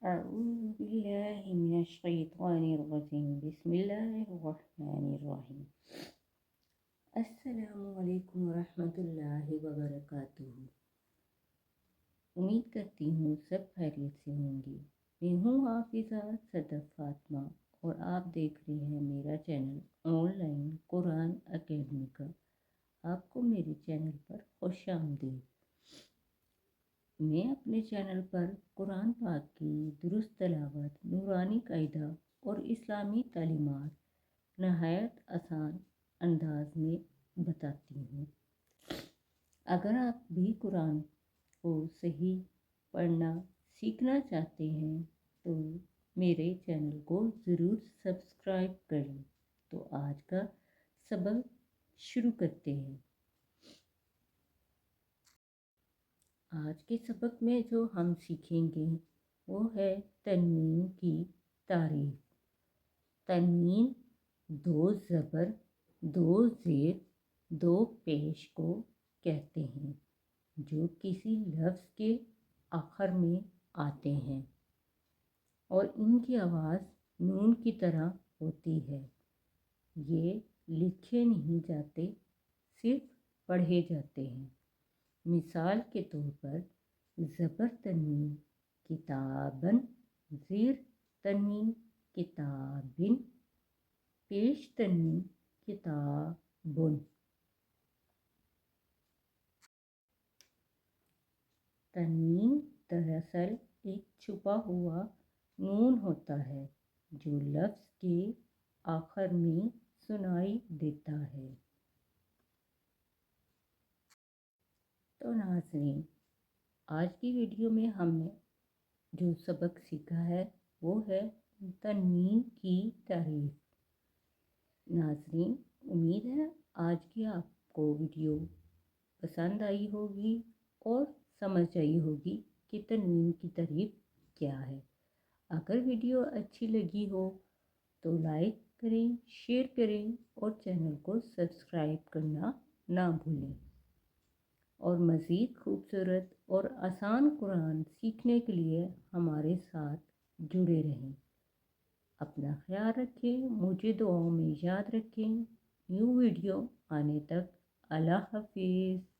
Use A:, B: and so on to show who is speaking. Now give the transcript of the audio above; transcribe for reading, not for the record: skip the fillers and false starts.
A: أعوذ بالله من الشيطان الرجيم بسم الله الرحمن الرحیم۔ السلام علیکم ورحمۃ اللہ وبرکاتہ۔ امید کرتی ہوں سب خیریت سے ہوں گی۔ میں ہوں حافظہ صدف فاطمہ اور آپ دیکھ رہے ہیں میرا channel on line Quran academy کا۔ آپ کو میرے چینل پر خوش آمدید۔ میں اپنے چینل پر قرآن پاک کی درست تلاوت، نورانی قاعدہ اور اسلامی تعلیمات نہایت آسان انداز میں بتاتی ہوں۔ اگر آپ بھی قرآن کو صحیح پڑھنا سیکھنا چاہتے ہیں تو میرے چینل کو ضرور سبسکرائب کریں۔ تو آج کا سبق شروع کرتے ہیں۔ آج کے سبق میں جو ہم سیکھیں گے وہ ہے تنوین کی تعریف۔ تنوین دو زبر، دو زیر، دو پیش کو کہتے ہیں جو کسی لفظ کے آخر میں آتے ہیں اور ان کی آواز نون کی طرح ہوتی ہے۔ یہ لکھے نہیں جاتے، صرف پڑھے جاتے ہیں۔ مثال کے طور پر زبر تنوین کتابن، زیر تنوین کتابن، پیش تنوین کتابن۔ تنوین دراصل ایک چھپا ہوا نون ہوتا ہے جو لفظ کے آخر میں سنائی دیتا ہے۔ تو ناظرین، آج کی ویڈیو میں ہم نے جو سبق سیکھا ہے وہ ہے تنوین کی تعریف۔ ناظرین، امید ہے آج کی آپ کو ویڈیو پسند آئی ہوگی اور سمجھ آئی ہوگی کہ تنوین کی تعریف کیا ہے۔ اگر ویڈیو اچھی لگی ہو تو لائک کریں، شیئر کریں اور چینل کو سبسکرائب کرنا نہ بھولیں۔ اور مزید خوبصورت اور آسان قرآن سیکھنے کے لیے ہمارے ساتھ جڑے رہیں۔ اپنا خیال رکھیں، مجھے دعاؤں میں یاد رکھیں۔ نیو ویڈیو آنے تک اللہ حافظ۔